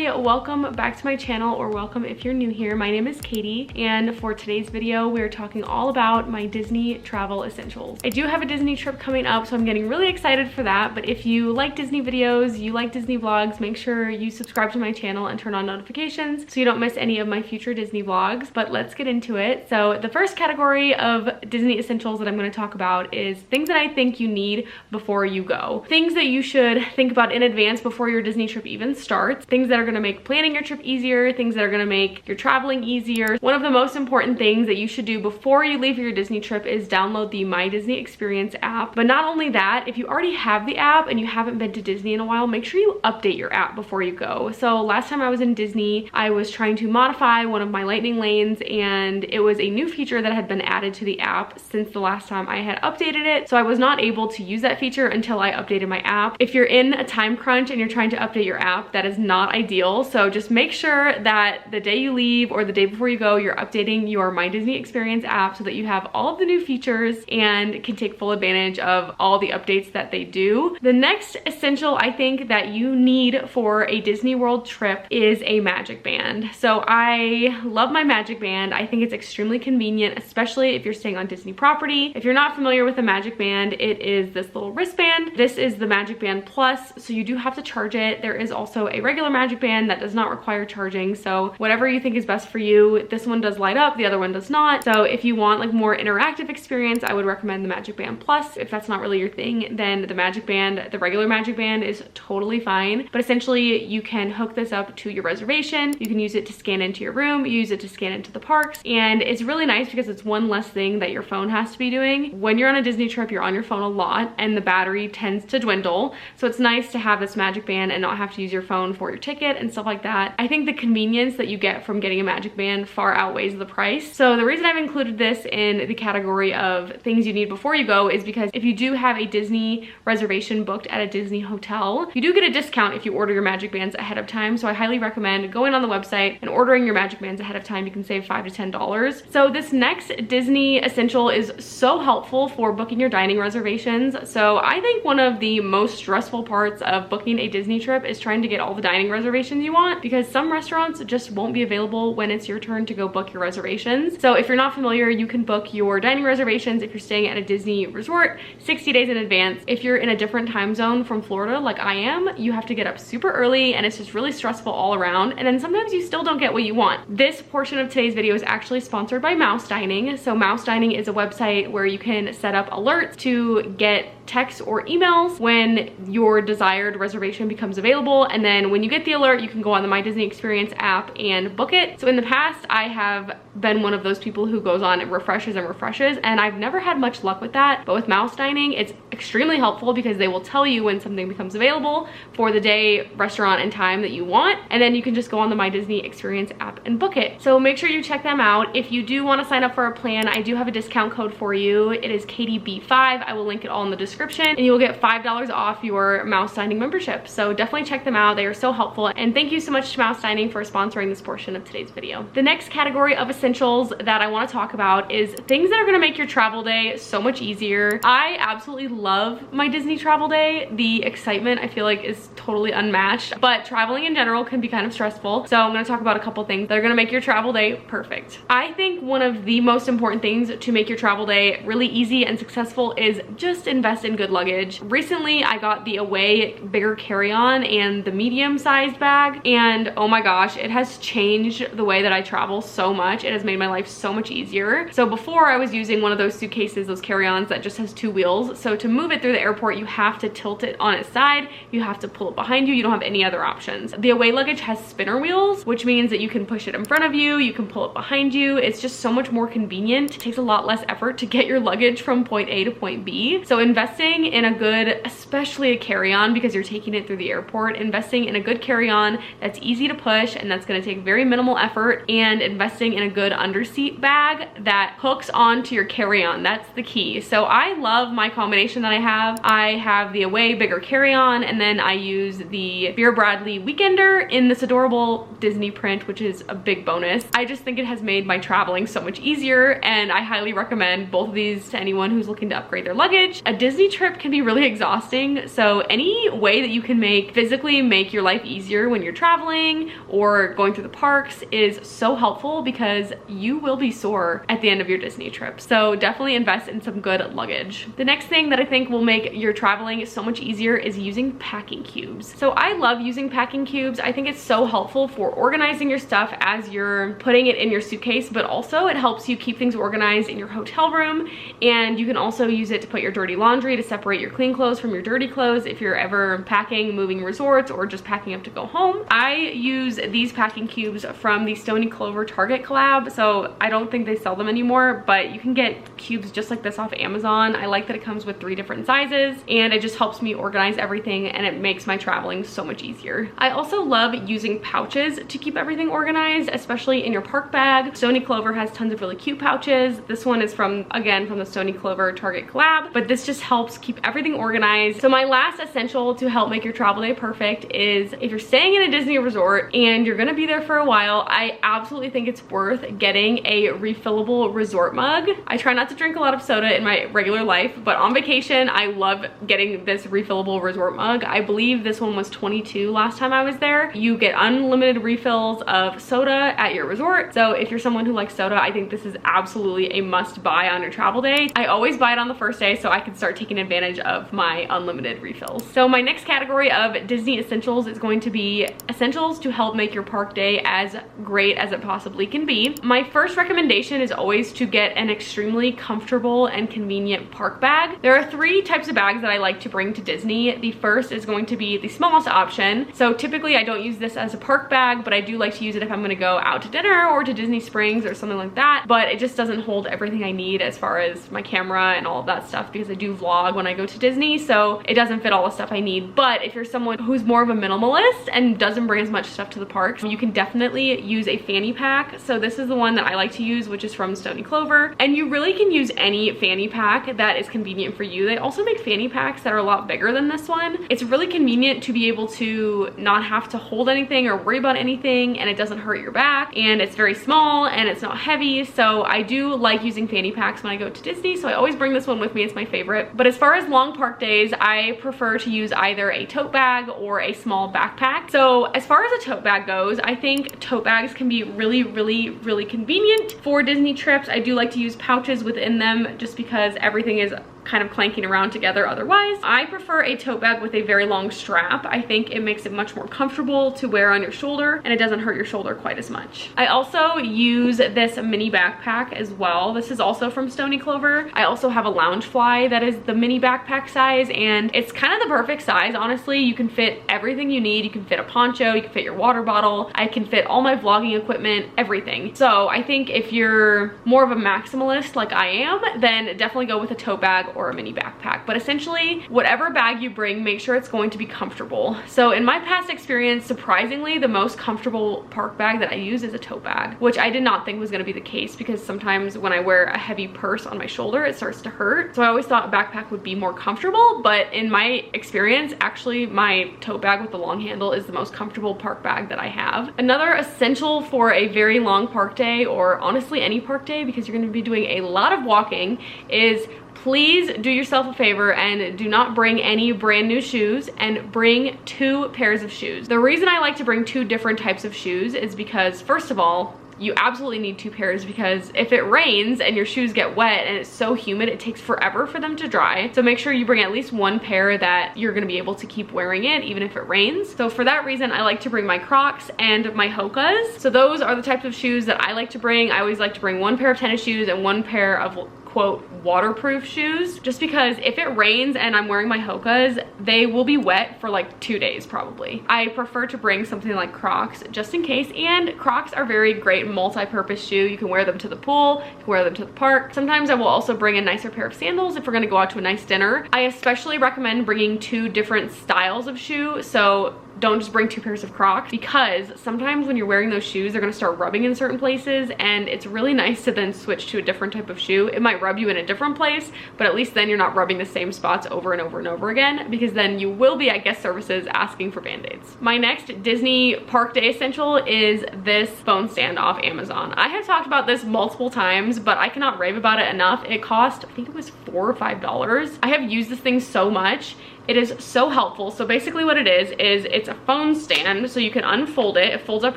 Hi, welcome back to my channel, or welcome if you're new here. My name is Katie, and for today's video, we're talking all about my Disney travel essentials. I do have a Disney trip coming up, so I'm getting really excited for that, but if you like Disney videos, you like Disney vlogs, make sure you subscribe to my channel and turn on notifications so you don't miss any of my future Disney vlogs. But let's get into it. So the first category of Disney essentials that I'm going to talk about is things that I think you need before you go. Things that you should think about in advance before your Disney trip even starts. Things that are going to make planning your trip easier, things that are going to make your traveling easier. One of the most important things that you should do before you leave for your Disney trip is download the My Disney Experience app. But not only that, if you already have the app and you haven't been to Disney in a while, make sure you update your app before you go. So last time I was in Disney, I was trying to modify one of my lightning lanes, and it was a new feature that had been added to the app since the last time I had updated it. So I was not able to use that feature until I updated my app. If you're in a time crunch and you're trying to update your app, that is not ideal. So just make sure that the day you leave or the day before you go, you're updating your My Disney Experience app so that you have all of the new features and can take full advantage of all the updates that they do. The next essential I think that you need for a Disney World trip is a Magic Band. So I love my Magic Band. I think it's extremely convenient, especially if you're staying on Disney property. If you're not familiar with a Magic Band, it is this little wristband. This is the Magic Band Plus, so you do have to charge it. There is also a regular Magic Band that does not require charging, so whatever you think is best for you. This one does light up, the other one does not. So if you want like more interactive experience, I would recommend the Magic Band Plus. If that's not really your thing, then the Magic Band, the regular Magic Band, is totally fine. But essentially you can hook this up to your reservation. You can use it to scan into your room, use it to scan into the parks, and it's really nice because it's one less thing that your phone has to be doing. When you're on a Disney trip, you're on your phone a lot and the battery tends to dwindle. So it's nice to have this Magic Band and not have to use your phone for your ticket and stuff like that. I think the convenience that you get from getting a Magic Band far outweighs the price. So the reason I've included this in the category of things you need before you go is because if you do have a Disney reservation booked at a Disney hotel, you do get a discount if you order your Magic Bands ahead of time. So I highly recommend going on the website and ordering your Magic Bands ahead of time. You can save $5 to $10. So this next Disney essential is so helpful for booking your dining reservations. So I think one of the most stressful parts of booking a Disney trip is trying to get all the dining reservations you want, because some restaurants just won't be available when it's your turn to go book your reservations. So if you're not familiar, you can book your dining reservations if you're staying at a Disney resort 60 days in advance. If you're in a different time zone from Florida like I am, you have to get up super early and it's just really stressful all around, and then sometimes you still don't get what you want. This portion of today's video is actually sponsored by Mouse Dining. So Mouse Dining is a website where you can set up alerts to get texts or emails when your desired reservation becomes available, and then when you get the alert, you can go on the My Disney Experience app and book it. So in the past, I have been one of those people who goes on and refreshes, and I've never had much luck with that. But with Mouse Dining, it's extremely helpful because they will tell you when something becomes available for the day, restaurant, and time that you want, and then you can just go on the My Disney Experience app and book it. So make sure you check them out. If you do want to sign up for a plan, I do have a discount code for you. It is KDB5. I will link it all in the description, and you will get $5 off your Mouse Dining membership. So definitely check them out. They are so helpful, and thank you so much to Mouse Dining for sponsoring this portion of today's video. The next category of essentials that I want to talk about is things that are going to make your travel day so much easier. I absolutely love my Disney travel day. The excitement I feel like is totally unmatched, but traveling in general can be kind of stressful. So I'm going to talk about a couple things that are going to make your travel day perfect. I think one of the most important things to make your travel day really easy and successful is just invest in good luggage. Recently, I got the Away bigger carry-on and the medium-sized bag, and oh my gosh, it has changed the way that I travel so much. It has made my life so much easier. So before, I was using one of those suitcases, those carry-ons that just has two wheels. So to move it through the airport, you have to tilt it on its side. You have to pull it behind you. You don't have any other options. The Away luggage has spinner wheels, which means that you can push it in front of you, you can pull it behind you. It's just so much more convenient. It takes a lot less effort to get your luggage from point A to point B. So investing in a good, especially a carry-on, because you're taking it through the airport, investing in a good carry-on that's easy to push and that's going to take very minimal effort, and investing in a good underseat bag that hooks onto your carry-on. That's the key. So I love my combination that I have. I have the Away bigger carry-on, and then I use the Vera Bradley Weekender in this adorable Disney print, which is a big bonus. I just think it has made my traveling so much easier, and I highly recommend both of these to anyone who's looking to upgrade their luggage. A Disney Disney trip can be really exhausting, so any way that you can physically make your life easier when you're traveling or going through the parks is so helpful, because you will be sore at the end of your Disney trip. So definitely invest in some good luggage. The next thing that I think will make your traveling so much easier is using packing cubes. So I love using packing cubes. I think it's so helpful for organizing your stuff as you're putting it in your suitcase, but also it helps you keep things organized in your hotel room, and you can also use it to put your dirty laundry, to separate your clean clothes from your dirty clothes if you're ever packing, moving resorts, or just packing up to go home. I use these packing cubes from the Stony Clover Target collab, so I don't think they sell them anymore, but you can get cubes just like this off Amazon. I like that it comes with 3 different sizes, and it just helps me organize everything, and it makes my traveling so much easier. I also love using pouches to keep everything organized, especially in your park bag. Stony Clover has tons of really cute pouches. This one is again from the Stony Clover Target collab, but this just helps keep everything organized. So my last essential to help make your travel day perfect is, if you're staying in a Disney resort and you're gonna be there for a while, I absolutely think it's worth getting a refillable resort mug. I try not to drink a lot of soda in my regular life, but on vacation I love getting this refillable resort mug. I believe this one was $22 last time I was there. You get unlimited refills of soda at your resort, so if you're someone who likes soda, I think this is absolutely a must buy on your travel day. I always buy it on the first day so I can start taking advantage of my unlimited refills. So my next category of Disney essentials is going to be essentials to help make your park day as great as it possibly can be. My first recommendation is always to get an extremely comfortable and convenient park bag. There are 3 types of bags that I like to bring to Disney. The first is going to be the smallest option. So typically I don't use this as a park bag, but I do like to use it if I'm gonna go out to dinner or to Disney Springs or something like that. But it just doesn't hold everything I need as far as my camera and all of that stuff, because I do vlog when I go to Disney, so it doesn't fit all the stuff I need. But if you're someone who's more of a minimalist and doesn't bring as much stuff to the parks, you can definitely use a fanny pack. So this is the one that I like to use, which is from Stony Clover, and you really can use any fanny pack that is convenient for you. They also make fanny packs that are a lot bigger than this one. It's really convenient to be able to not have to hold anything or worry about anything, and it doesn't hurt your back, and it's very small and it's not heavy. So I do like using fanny packs when I go to Disney, so I always bring this one with me. It's my favorite. But as far as long park days, I prefer to use either a tote bag or a small backpack. So as far as a tote bag goes, I think tote bags can be really convenient for Disney trips. I do like to use pouches within them just because everything is kind of clanking around together otherwise. I prefer a tote bag with a very long strap. I think it makes it much more comfortable to wear on your shoulder, and it doesn't hurt your shoulder quite as much. I also use this mini backpack as well. This is also from Stony Clover. I also have a Loungefly that is the mini backpack size, and it's kind of the perfect size, honestly. You can fit everything you need. You can fit a poncho, you can fit your water bottle, I can fit all my vlogging equipment, everything. So I think if you're more of a maximalist like I am, then definitely go with a tote bag or a mini backpack. But essentially, whatever bag you bring, make sure it's going to be comfortable. So in my past experience, surprisingly, the most comfortable park bag that I use is a tote bag, which I did not think was going to be the case, because sometimes when I wear a heavy purse on my shoulder, it starts to hurt. So I always thought a backpack would be more comfortable, but in my experience, actually my tote bag with the long handle is the most comfortable park bag that I have. Another essential for a very long park day, or honestly any park day, because you're going to be doing a lot of walking, is please do yourself a favor and do not bring any brand new shoes, and bring 2 pairs of shoes. The reason I like to bring 2 different types of shoes is because, first of all, you absolutely need 2 pairs, because if it rains and your shoes get wet and it's so humid, it takes forever for them to dry. So make sure you bring at least 1 pair that you're gonna be able to keep wearing it even if it rains. So for that reason, I like to bring my Crocs and my Hokas. So those are the types of shoes that I like to bring. I always like to bring 1 pair of tennis shoes and 1 pair of quote waterproof shoes, just because if it rains and I'm wearing my Hokas, they will be wet for like 2 days probably. I prefer to bring something like Crocs just in case, and Crocs are very great multi-purpose shoe. You can wear them to the pool, you can wear them to the park. Sometimes I will also bring a nicer pair of sandals if we're gonna go out to a nice dinner. I especially recommend bringing 2 different styles of shoe. So don't just bring 2 pairs of Crocs, because sometimes when you're wearing those shoes, they're gonna start rubbing in certain places, and it's really nice to then switch to a different type of shoe. It might rub you in a different place, but at least then you're not rubbing the same spots over and over and over again, because then you will be at guest services asking for band-aids. My next Disney park day essential is this phone stand off Amazon. I have talked about this multiple times, but I cannot rave about it enough. It cost, I think it was $4 or $5. I have used this thing so much. It is so helpful. So basically what it is it's a phone stand, so you can unfold it. It folds up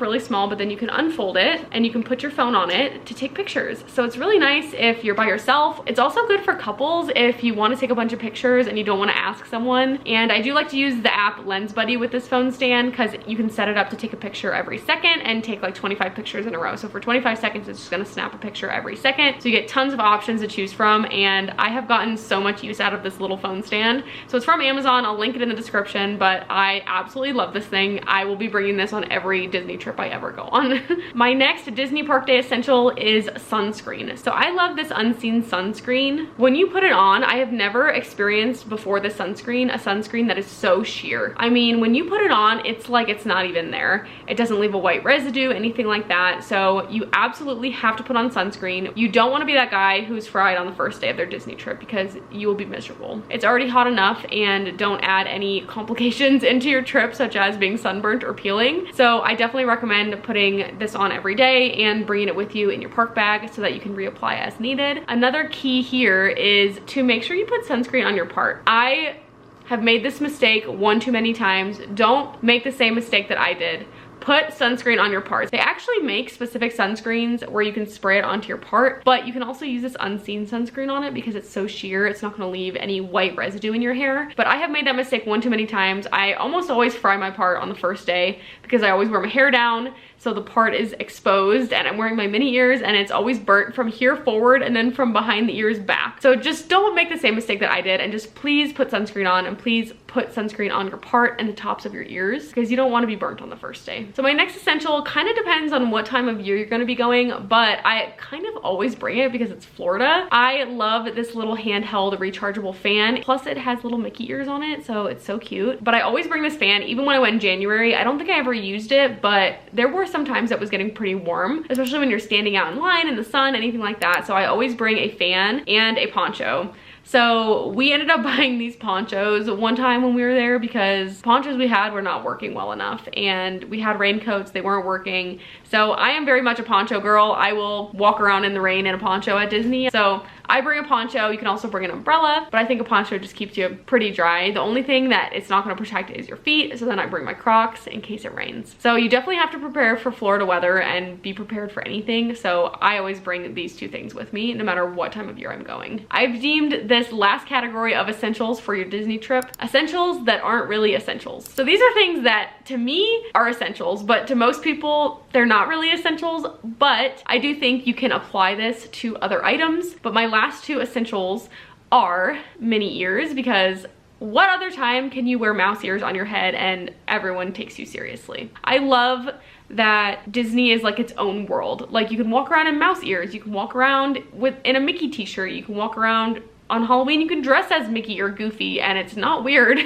really small, but then you can unfold it and you can put your phone on it to take pictures. So it's really nice if you're by yourself. It's also good for couples if you want to take a bunch of pictures and you don't want to ask someone. And I do like to use the app Lens Buddy with this phone stand, because you can set it up to take a picture every second and take like 25 pictures in a row. So for 25 seconds, it's just gonna snap a picture every second. So you get tons of options to choose from, and I have gotten so much use out of this little phone stand. So it's from Amazon. I'll link it in the description, but I absolutely love this thing. I will be bringing this on every Disney trip I ever go on. My next Disney Park Day essential is sunscreen. So I love this Unseen sunscreen. When you put it on, I have never experienced before this sunscreen, a sunscreen that is so sheer. I mean, when you put it on, it's like it's not even there. It doesn't leave a white residue, anything like that. So you absolutely have to put on sunscreen. You don't want to be that guy who's fried on the first day of their Disney trip, because you will be miserable. It's already hot enough, and don't add any complications into your trip, such as being sunburnt or peeling. So I definitely recommend putting this on every day and bringing it with you in your park bag so that you can reapply as needed. Another key here is to make sure you put sunscreen on your part. I have made this mistake one too many times. Don't make the same mistake that I did. Put sunscreen on your parts. They actually make specific sunscreens where you can spray it onto your part, but you can also use this Unseen sunscreen on it because it's so sheer, it's not gonna leave any white residue in your hair. But I have made that mistake one too many times. I almost always fry my part on the first day because I always wear my hair down, so the part is exposed, and I'm wearing my mini ears, and it's always burnt from here forward and then from behind the ears back. So just don't make the same mistake that I did, and just please put sunscreen on, and please put sunscreen on your part and the tops of your ears, because you don't want to be burnt on the first day. So my next essential kind of depends on what time of year you're going to be going, but I kind of always bring it because it's Florida. I love this little handheld rechargeable fan. Plus it has little Mickey ears on it, so it's so cute. But I always bring this fan, even when I went in January. I don't think I ever used it, but there were some times it was getting pretty warm, especially when you're standing out in line in the sun, anything like that. So I always bring a fan and a poncho. So we ended up buying these ponchos one time when we were there because ponchos we had were not working well enough, and we had raincoats, they weren't working. So I am very much a poncho girl. I will walk around in the rain in a poncho at Disney. So I bring a poncho. You can also bring an umbrella, but I think a poncho just keeps you pretty dry. The only thing that it's not going to protect is your feet, so then I bring my Crocs in case it rains. So you definitely have to prepare for Florida weather and be prepared for anything. So I always bring these two things with me no matter what time of year I'm going. I've deemed this last category of essentials for your Disney trip essentials that aren't really essentials. So these are things that to me are essentials, but to most people they're not really essentials. But I do think you can apply this to other items. But my last two essentials are mini ears, because what other time can you wear mouse ears on your head and everyone takes you seriously? I love that Disney is like its own world. Like you can walk around in mouse ears, you can walk around in a Mickey t-shirt, you can walk around on Halloween, you can dress as Mickey or Goofy and it's not weird.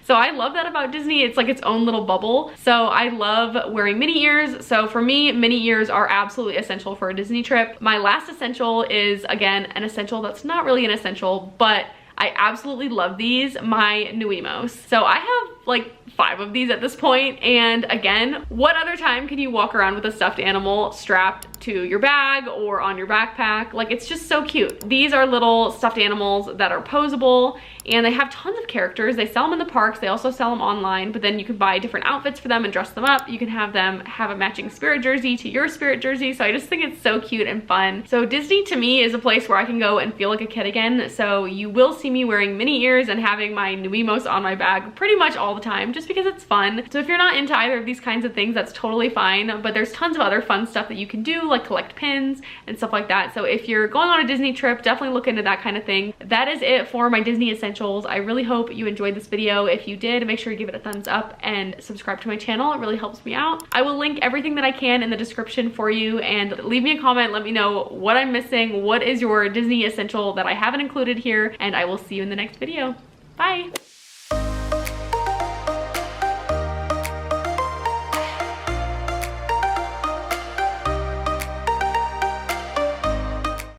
So I love that about Disney. It's like its own little bubble. So I love wearing mini ears. So for me, mini ears are absolutely essential for a Disney trip. My last essential is, again, an essential that's not really an essential, but I absolutely love these, my Nuimos. So I have like 5 of these at this point, and again, what other time can you walk around with a stuffed animal strapped to your bag or on your backpack? Like, it's just so cute. These are little stuffed animals that are posable, and they have tons of characters. They sell them in the parks, they also sell them online, but then you can buy different outfits for them and dress them up. You can have them have a matching Spirit jersey to your Spirit jersey, so I just think it's so cute and fun. So Disney to me is a place where I can go and feel like a kid again, so you will see me wearing mini ears and having my Nuimos on my bag pretty much all the time, just because it's fun. So if you're not into either of these kinds of things, that's totally fine, but there's tons of other fun stuff that you can do, like collect pins and stuff like that. So if you're going on a Disney trip, definitely look into that kind of thing. That is it for my Disney essentials. I really hope you enjoyed this video. If you did, make sure you give it a thumbs up and subscribe to my channel. It really helps me out. I will link everything that I can in the description for you, and leave me a comment. Let me know what I'm missing. What is your Disney essential that I haven't included here? And I will see you in the next video. Bye.